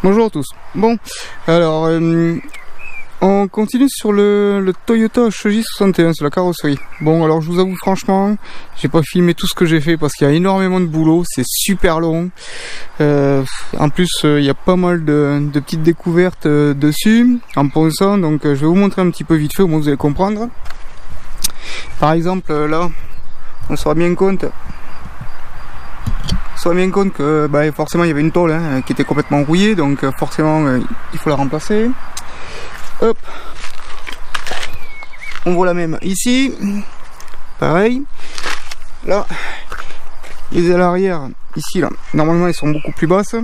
Bonjour à tous. Bon, alors on continue sur le Toyota HJ61 sur la carrosserie. Bon, alors je vous avoue franchement, j'ai pas filmé tout ce que j'ai fait parce qu'il y a énormément de boulot, c'est super long. En plus, il y a pas mal de petites découvertes dessus en ponçant, donc je vais vous montrer un petit peu vite fait, au moins vous allez comprendre. Par exemple, là, on se rend bien compte. Que forcément il y avait une tôle qui était complètement rouillée, donc forcément il faut la remplacer. Hop, on voit la même ici, pareil. Là, les ailes arrière ici là, normalement elles sont beaucoup plus basses,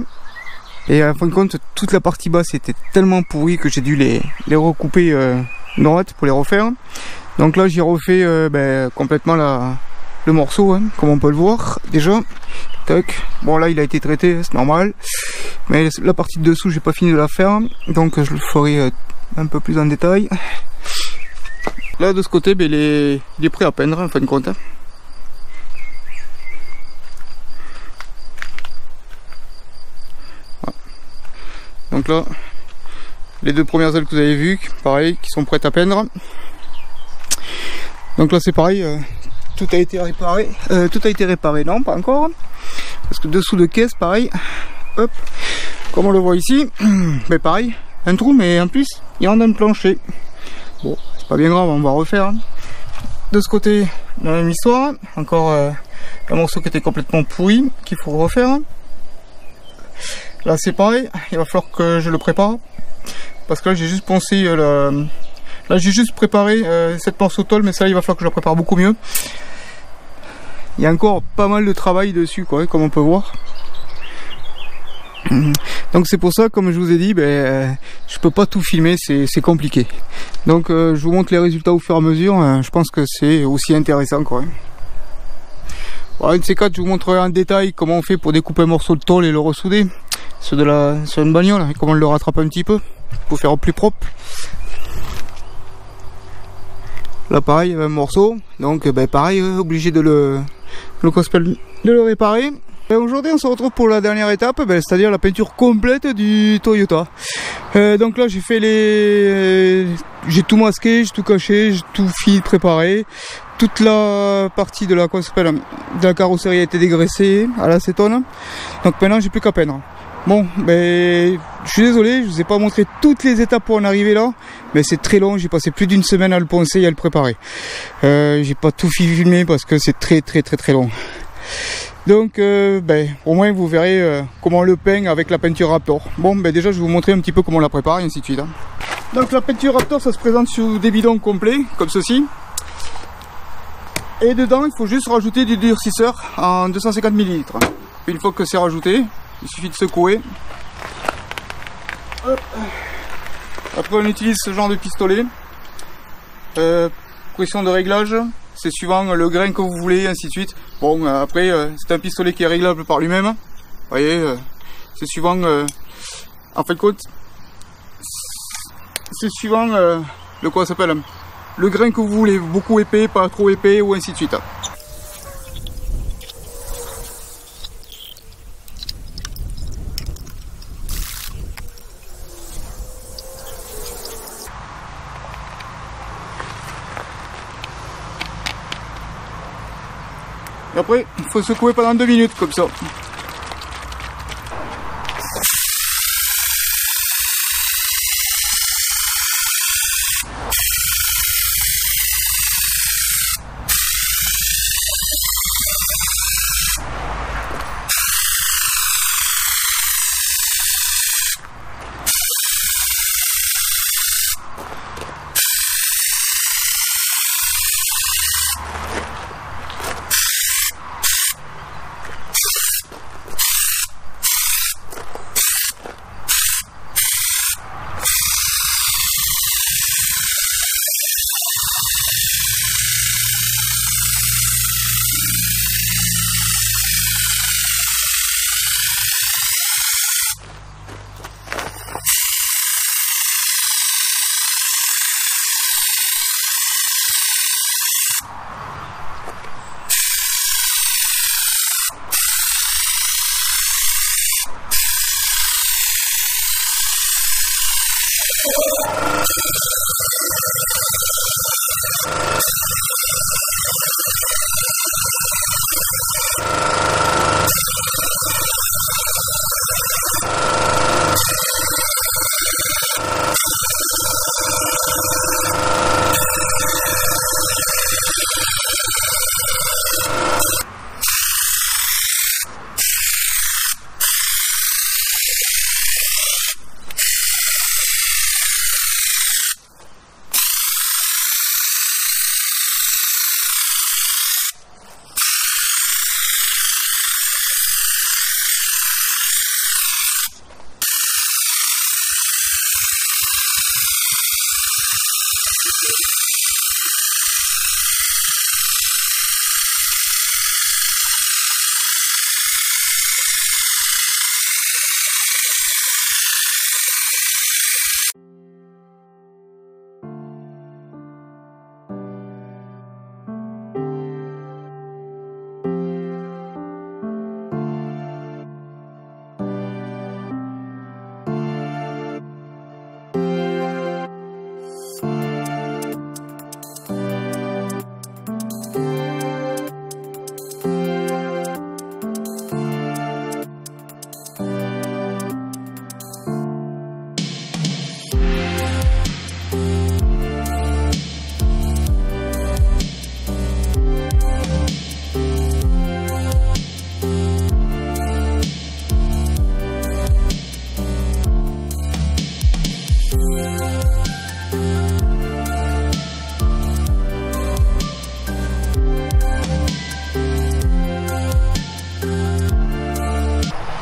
et en fin de compte toute la partie basse était tellement pourrie que j'ai dû les recouper droite pour les refaire. Donc là j'ai refait complètement le morceau, comme on peut le voir déjà. Tac. Bon, là il a été traité, c'est normal, mais la partie de dessous j'ai pas fini de la faire, donc je le ferai un peu plus en détail. Là de ce côté il est prêt à peindre en fin de compte. Voilà. Donc là les deux premières ailes que vous avez vues, pareil, qui sont prêtes à peindre. Donc là c'est pareil, tout a été réparé, non pas encore, parce que dessous de caisse pareil, hop, comme on le voit ici, mais pareil, un trou, mais en plus il rentre dans le plancher. Bon, c'est pas bien grave, on va refaire. De ce côté la même histoire, encore un morceau qui était complètement pourri qu'il faut refaire. Là c'est pareil, il va falloir que je le prépare, parce que là j'ai juste poncé là j'ai juste préparé cette morceau de tôle, mais ça il va falloir que je la prépare beaucoup mieux. Il y a encore pas mal de travail dessus, quoi, comme on peut voir. Donc c'est pour ça, comme je vous ai dit, je peux pas tout filmer, c'est compliqué. Donc je vous montre les résultats au fur et à mesure. Je pense que c'est aussi intéressant, quoi. Bon, un de ces quatre, je vous montrerai en détail comment on fait pour découper un morceau de tôle et le ressouder sur une bagnole, et comment on le rattrape un petit peu pour faire au plus propre. Là pareil, un morceau, donc pareil, obligé de le réparer. Aujourd'hui on se retrouve pour la dernière étape, c'est-à-dire la peinture complète du Toyota. Donc là j'ai tout masqué, j'ai tout caché, j'ai tout préparé. Toute la partie de la carrosserie a été dégraissée à l'acétone. Donc maintenant j'ai plus qu'à peindre. Bon, je suis désolé, je vous ai pas montré toutes les étapes pour en arriver là, mais c'est très long, j'ai passé plus d'une semaine à le poncer et à le préparer. J'ai pas tout filmé parce que c'est très long. Donc au moins vous verrez comment on le peint avec la peinture Raptor. Bon, déjà je vais vous montrer un petit peu comment on la prépare et ainsi de suite. Donc la peinture Raptor, ça se présente sous des bidons complets, comme ceci. Et dedans il faut juste rajouter du durcisseur en 250 ml. Une fois que c'est rajouté, il suffit de secouer. Hop. Après on utilise ce genre de pistolet. Pression de réglage, c'est suivant le grain que vous voulez, ainsi de suite. Bon, après c'est un pistolet qui est réglable par lui-même. Vous voyez, c'est suivant, en fin de compte, c'est suivant le grain que vous voulez, beaucoup épais, pas trop épais, ou ainsi de suite. Et après, il faut secouer pendant 2 minutes comme ça.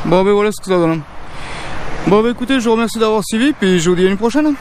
Bon ben voilà ce que ça donne. Bon ben écoutez, je vous remercie d'avoir suivi, puis je vous dis à une prochaine.